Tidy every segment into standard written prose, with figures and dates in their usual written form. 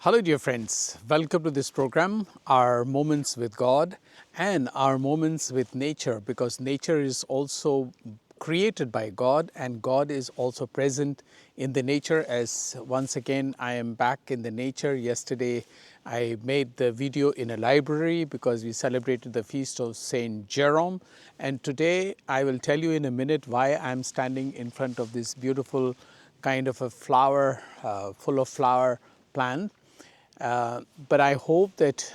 Hello dear friends, welcome to this program, our moments with God and our moments with nature, because nature is also created by God and God is also present in the nature. As once again I am back in the nature. Yesterday I made the video in a library because we celebrated the feast of Saint Jerome, and today I will tell you in a minute why I am standing in front of this beautiful kind of a flower, full of flower plant. But I hope that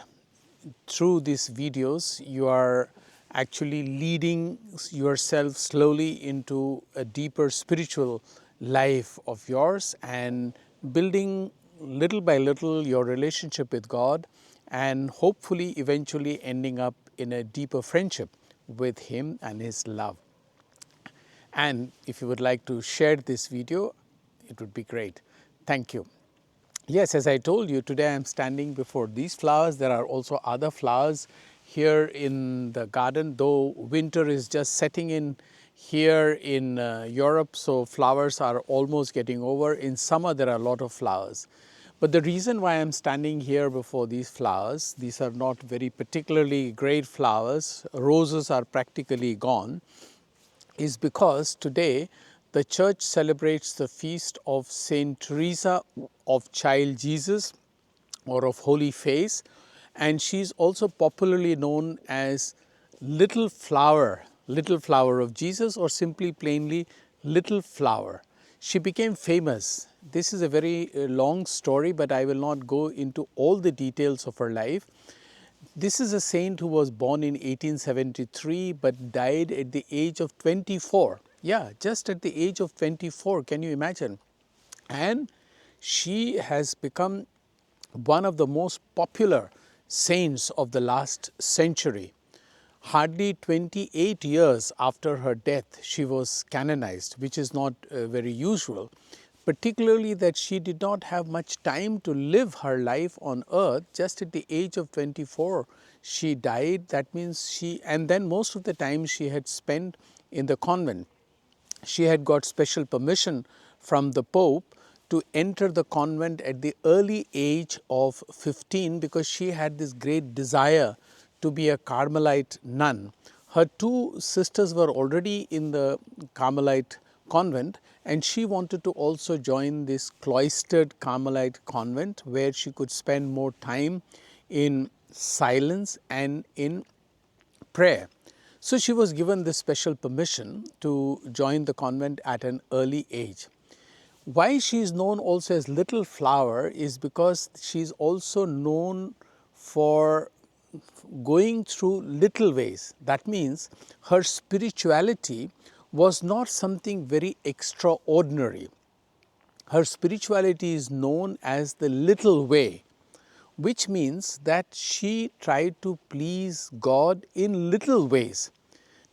through these videos you are actually leading yourself slowly into a deeper spiritual life of yours and building little by little your relationship with God, and hopefully eventually ending up in a deeper friendship with Him and His love. And if you would like to share this video, it would be great. Thank you. Yes, as I told you, today I am standing before these flowers. There are also other flowers here in the garden, though winter is just setting in here in Europe, so flowers are almost getting over. In summer there are a lot of flowers. But the reason why I am standing here before these flowers, these are not very particularly great flowers, roses are practically gone, is because today the church celebrates the feast of Saint Therese of Child Jesus, or of Holy Face, and she is also popularly known as Little Flower of Jesus, or simply plainly Little Flower. She became famous. This is a very long story, but I will not go into all the details of her life. This is a saint who was born in 1873 but died at the age of 24. Yeah, just at the age of 24, can you imagine? And she has become one of the most popular saints of the last century. Hardly 28 years after her death, she was canonized, which is not very usual, particularly that she did not have much time to live her life on earth. Just at the age of 24, she died. That means and then most of the time she had spent in the convent. She had got special permission from the Pope to enter the convent at the early age of 15 because she had this great desire to be a Carmelite nun. Her two sisters were already in the Carmelite convent, and she wanted to also join this cloistered Carmelite convent where she could spend more time in silence and in prayer. So she was given this special permission to join the convent at an early age. Why she is known also as Little Flower is because she is also known for going through little ways. That means her spirituality was not something very extraordinary. Her spirituality is known as the little way, which means that she tried to please God in little ways,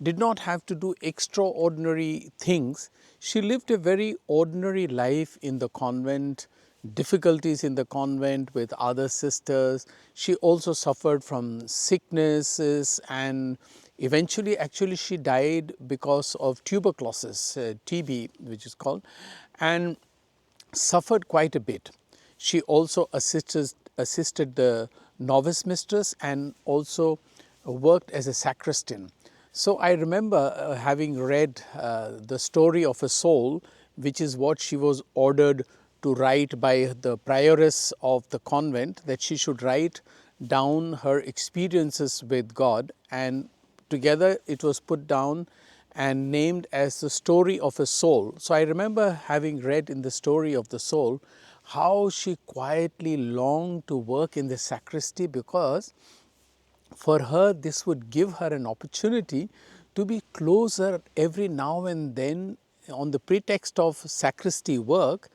did not have to do extraordinary things. She lived a very ordinary life in the convent, difficulties in the convent with other sisters. She also suffered from sicknesses, and eventually actually she died because of tuberculosis, TB which is called, and suffered quite a bit. She also assisted the novice mistress and also worked as a sacristan. So I remember having read the story of a soul, which is what she was ordered to write by the prioress of the convent, that she should write down her experiences with God, and together it was put down and named as the story of a soul. So I remember having read in the story of the soul how she quietly longed to work in the sacristy, because for her this would give her an opportunity to be closer every now and then, on the pretext of sacristy work,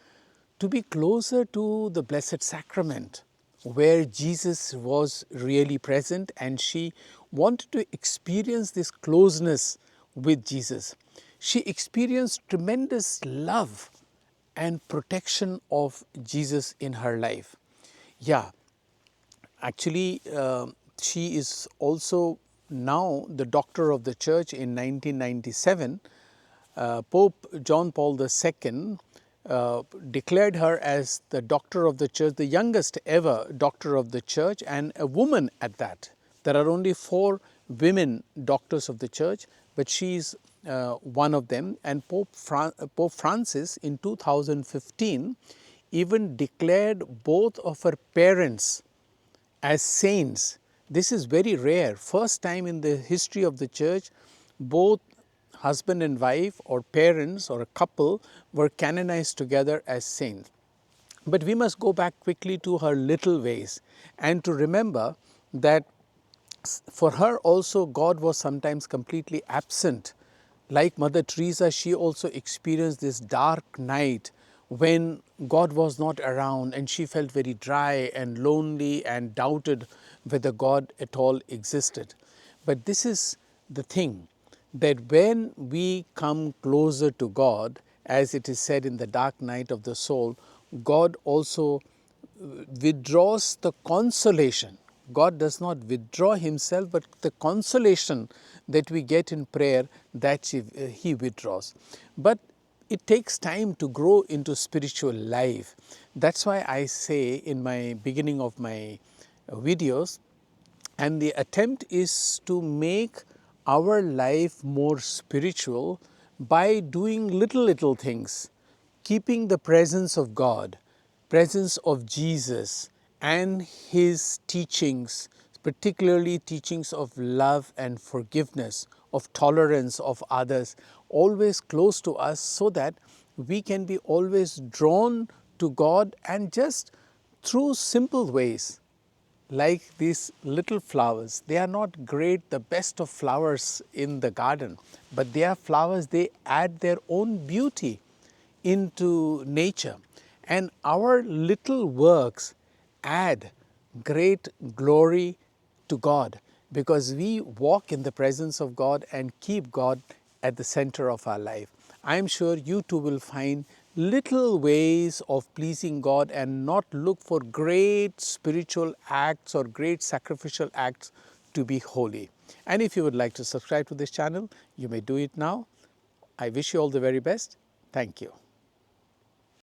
to be closer to the Blessed Sacrament, where Jesus was really present, and she wanted to experience this closeness with Jesus. She experienced tremendous love and protection of Jesus in her life. Yeah, actually, she is also now the doctor of the church. In 1997, Pope John Paul II declared her as the doctor of the church, the youngest ever doctor of the church, and a woman at that. There are only 4 women doctors of the church, but she's one of them. And Pope Francis in 2015 even declared both of her parents as saints. This is very rare. First time in the history of the church, both husband and wife or parents or a couple were canonized together as saints. But we must go back quickly to her little ways and to remember that for her also God was sometimes completely absent. Like Mother Teresa, she also experienced this dark night when God was not around, and she felt very dry and lonely and doubted whether God at all existed. But this is the thing, that when we come closer to God, as it is said in the dark night of the soul, God also withdraws the consolation. God does not withdraw himself, but the consolation that we get in prayer, that he withdraws. But it takes time to grow into spiritual life. That's why I say in my beginning of my videos, and the attempt is to make our life more spiritual by doing little things, keeping the presence of God, presence of Jesus and his teachings, particularly teachings of love and forgiveness, of tolerance of others, always close to us, so that we can be always drawn to God, and just through simple ways, like these little flowers. They are not great, the best of flowers in the garden, but they are flowers, they add their own beauty into nature. And our little works add great glory to God, because we walk in the presence of God and keep God at the center of our life. I am sure you too will find little ways of pleasing God and not look for great spiritual acts or great sacrificial acts to be holy. And if you would like to subscribe to this channel, you may do it now. I wish you all the very best. Thank you.